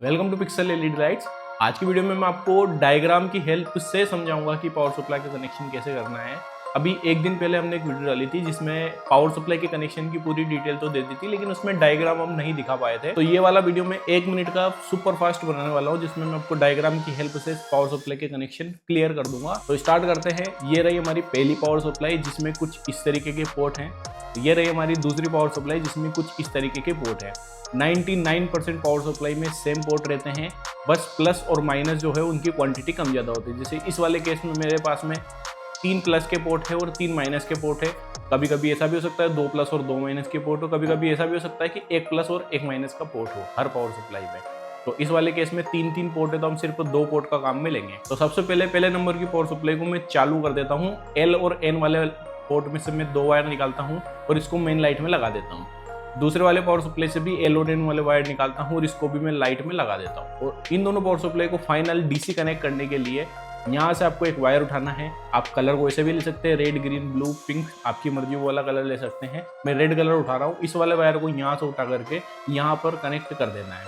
Welcome to pixel LED lights. आज की video में मैं आपको डायग्राम की हेल्प से समझाऊंगा कि पावर सप्लाई का कनेक्शन कैसे करना है। अभी एक दिन पहले हमने एक वीडियो डाली थी जिसमें पावर सप्लाई के कनेक्शन की पूरी डिटेल तो दे दी थी, लेकिन उसमें डायग्राम हम नहीं दिखा पाए थे। तो ये वाला वीडियो मैं 1 मिनट का सुपर फास्ट बनाने वाला हूँ, जिसमें मैं आपको डायग्राम की हेल्प से पावर सप्लाई के कनेक्शन क्लियर कर दूंगा। तो स्टार्ट करते हैं। ये रही हमारी पहली पावर सप्लाई जिसमें कुछ इस तरीके के पोर्ट हैं। ये रही हमारी दूसरी पावर सप्लाई जिसमें कुछ इस तरीके के पोर्ट हैं। 99% पावर सप्लाई में सेम पोर्ट रहते हैं, बस प्लस और माइनस जो है उनकी क्वांटिटी कम ज़्यादा होती है। जैसे इस वाले केस में मेरे पास में 3 प्लस के पोर्ट है और 3 माइनस के पोर्ट है। कभी कभी ऐसा भी हो सकता है 2 प्लस और 2 माइनस के पोर्ट हो, कभी कभी ऐसा भी हो सकता है कि 1 प्लस और 1 माइनस का पोर्ट हो हर पावर सप्लाई में। तो इस वाले केस में 3 पोर्ट है, तो हम सिर्फ 2 पोर्ट का काम में लेंगे। तो सबसे पहले नंबर की पावर सप्लाई को मैं चालू कर देता हूँ। एल और एन वाले पोर्ट में से मैं 2 वायर निकालता हूँ और इसको मेन लाइट में लगा देता हूँ। दूसरे वाले पावर सप्लाई से भी एल और एन वाले वायर निकालता हूँ और इसको भी मैं लाइट में लगा देता हूँ। और इन दोनों पावर सप्लाई को फाइनल डीसी कनेक्ट करने के लिए यहाँ से आपको एक वायर उठाना है। आप कलर को ऐसे भी ले सकते हैं, रेड, ग्रीन, ब्लू, पिंक, आपकी मर्जी वाला कलर ले सकते हैं। मैं रेड कलर उठा रहा हूँ। इस वाले वायर को यहाँ से उठा करके यहाँ पर कनेक्ट कर देना है,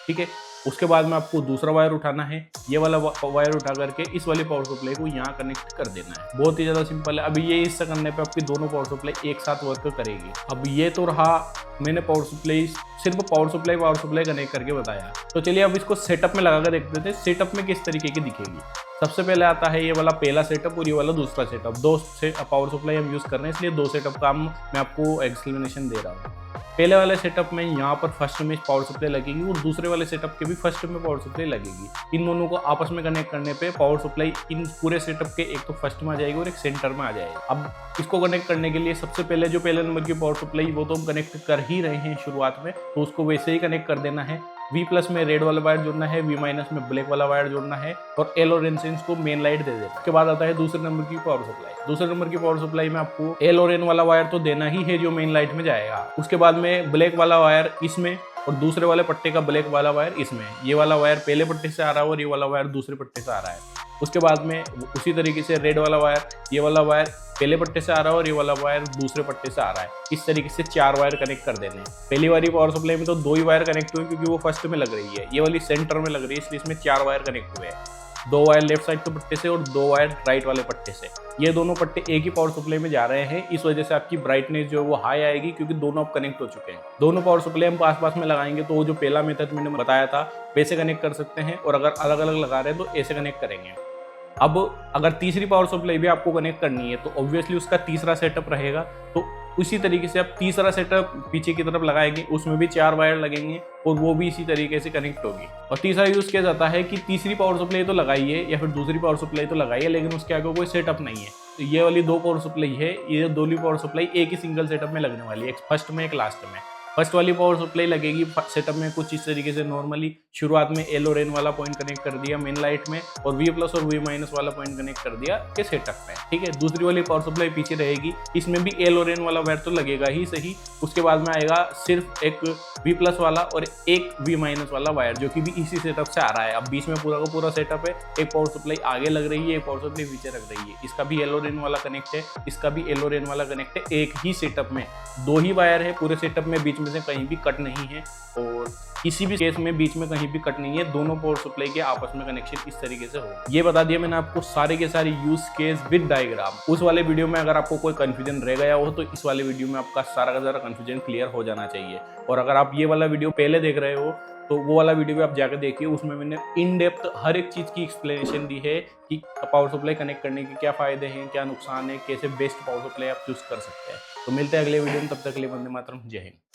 ठीक है। उसके बाद में आपको दूसरा वायर उठाना है। ये वाला वायर उठा करके इस वाली पावर सप्लाई को यहाँ कनेक्ट कर देना है। बहुत ही ज़्यादा सिंपल है। अभी ये हिस्सा करने पे आपकी दोनों पावर सप्लाई एक साथ वर्क करेगी। अब ये तो रहा मैंने पावर सप्लाई, सिर्फ पावर सप्लाई कनेक्ट करके बताया। तो चलिए अब इसको सेटअप में लगा कर देखते थे सेटअप में किस तरीके की दिखेगी। सबसे पहले आता है ये वाला पहला सेटअप और ये वाला दूसरा सेटअप। 2 पावर सप्लाई हम यूज़ कर रहे हैं, इसलिए 2 सेटअप का मैं आपको एक्सप्लेनेशन दे रहा हूँ। पहले वाले सेटअप में यहाँ पर फर्स्ट में पावर सप्लाई लगेगी और दूसरे वाले सेटअप के भी फर्स्ट में पावर सप्लाई लगेगी। इन दोनों को आपस में कनेक्ट करने पे पावर सप्लाई इन पूरे सेटअप के एक तो फर्स्ट में आ जाएगी और एक सेंटर में आ जाएगी। अब इसको कनेक्ट करने के लिए सबसे पहले जो पहले नंबर की पावर सप्लाई वो तो हम कनेक्ट कर ही रहे हैं शुरुआत में, तो उसको वैसे ही कनेक्ट कर देना है। V प्लस में रेड वाला वायर जोड़ना है, V माइनस में ब्लैक वाला वायर जोड़ना है और L और N से इसको मेन लाइट दे देना। उसके बाद आता है दूसरे नंबर की पावर सप्लाई। दूसरे नंबर की पावर सप्लाई में आपको L और N वाला वायर तो देना ही है जो मेन लाइट में जाएगा। उसके बाद में ब्लैक वाला वायर इसमें और दूसरे वाले पट्टे का ब्लैक वाला वायर इसमें। ये वाला वायर पहले पट्टे से आ रहा है और ये वाला वायर दूसरे पट्टे से आ रहा है। उसके बाद में उसी तरीके से रेड वाला वायर, ये वाला वायर पहले पट्टे से आ रहा है और ये वाला वायर दूसरे पट्टे से आ रहा है। इस तरीके से 4 वायर कनेक्ट कर देने हैं। पहली वाली पावर सप्लाई में तो 2 ही वायर कनेक्ट हुए क्योंकि वो फर्स्ट में लग रही है। ये वाली सेंटर में लग रही है, इसलिए इसमें 4 वायर कनेक्ट हुए हैं। 2 वायर लेफ्ट साइड के पट्टे से और 2 वायर राइट वाले पट्टे से। ये दोनों पट्टे एक ही पावर सप्लाई में जा रहे हैं, इस वजह से आपकी ब्राइटनेस जो है वो हाई आएगी क्योंकि दोनों अब कनेक्ट हो चुके हैं। दोनों पावर सप्लाई हम पास में लगाएंगे तो वो जो पहला मेथड मैंने बताया था वैसे कनेक्ट कर सकते हैं, और अगर अलग अलग लगा रहे हैं तो ऐसे कनेक्ट करेंगे। अब अगर तीसरी पावर सप्लाई भी आपको कनेक्ट करनी है तो ऑब्वियसली उसका तीसरा सेटअप रहेगा। तो उसी तरीके से आप तीसरा सेटअप पीछे की तरफ लगाएंगे, उसमें भी 4 वायर लगेंगे और वो भी इसी तरीके से कनेक्ट होगी। और तीसरा यूज किया जाता है कि तीसरी पावर सप्लाई तो लगाइए या फिर दूसरी पावर सप्लाई तो लगाइए, लेकिन उसके आगे कोई सेटअप नहीं है। तो ये वाली 2 पावर सप्लाई है, ये 2 पावर सप्लाई एक ही सिंगल सेटअप में लगने वाली है, एक फर्स्ट में एक लास्ट में। फर्स्ट वाली पावर सप्लाई लगेगी सेटअप में कुछ इस तरीके से नॉर्मली। शुरुआत में L और N वाला पॉइंट कनेक्ट कर दिया मेन लाइट में और V प्लस और V माइनस वाला पॉइंट कनेक्ट कर दिया के सेटअप में, ठीक है। दूसरी वाली पावर सप्लाई पीछे रहेगी, इसमें भी L और N वाला वायर तो लगेगा ही सही। उसके बाद में आएगा सिर्फ एक V प्लस वाला और एक V माइनस वाला वायर जो कि भी इसी सेटअप से आ रहा है। अब बीच में पूरा का पूरा सेटअप है, एक पावर सप्लाई आगे लग रही है, एक पावर सप्लाई पीछे रख रही है। इसका भी L और N वाला कनेक्ट है, इसका भी L और N वाला कनेक्ट है। एक ही सेटअप में 2 ही वायर है पूरे सेटअप में, बीच में से कहीं भी कट नहीं है और किसी भी केस में बीच में कहीं भी कट नहीं है। दोनों पावर सप्लाई के आपस में कनेक्शन इस तरीके से हो। ये बता दिया मैंने आपको सारे के सारे यूज केस विद डायग्राम। उस वाले वीडियो में अगर आपको कोई कंफ्यूजन रह गया हो तो इस वाले वीडियो में आपका सारा का सारा कंफ्यूजन क्लियर हो जाना चाहिए। और अगर आप ये वाला वीडियो पहले देख रहे हो तो वो वाला वीडियो भी आप जाकर देखिए, उसमें मैंने इन डेप्थ हर एक चीज़ की एक्सप्लेनेशन दी है कि पावर सप्लाई कनेक्ट करने के क्या फ़ायदे हैं, क्या नुकसान है, कैसे बेस्ट पावर सप्लाई आप चूज़ कर सकते हैं। तो मिलते हैं अगले वीडियो में, तब तक के लिए वंदे मातरम, जय हिंद।